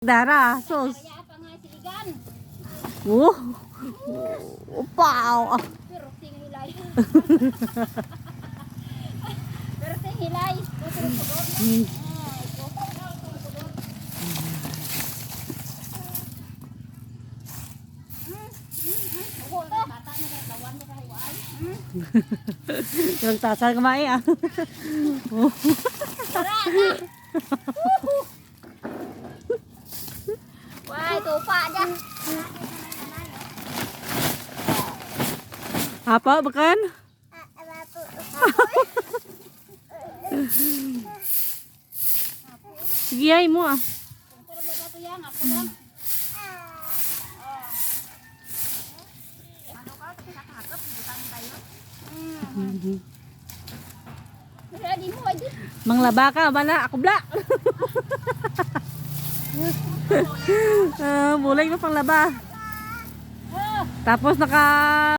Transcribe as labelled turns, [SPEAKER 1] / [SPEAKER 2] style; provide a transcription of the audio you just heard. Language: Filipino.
[SPEAKER 1] Dara, sus.
[SPEAKER 2] Kaya pa nga siligan.
[SPEAKER 1] Oh. Wow.
[SPEAKER 2] Pero tingilay. Pero tingilay. Tutulog-tulog na.
[SPEAKER 1] Yung tasal kamay ah.
[SPEAKER 2] Wah, tupa aja.
[SPEAKER 1] Apa bukan? Sige ay mo ah.
[SPEAKER 2] Tulog na ito yan, ako lang. Ano ka? Nakakakap, hindi kami tayo. Ready mo, ay di.
[SPEAKER 1] Manglaba ka, bala, ako bla. Bulay mo pang laba. Tapos naka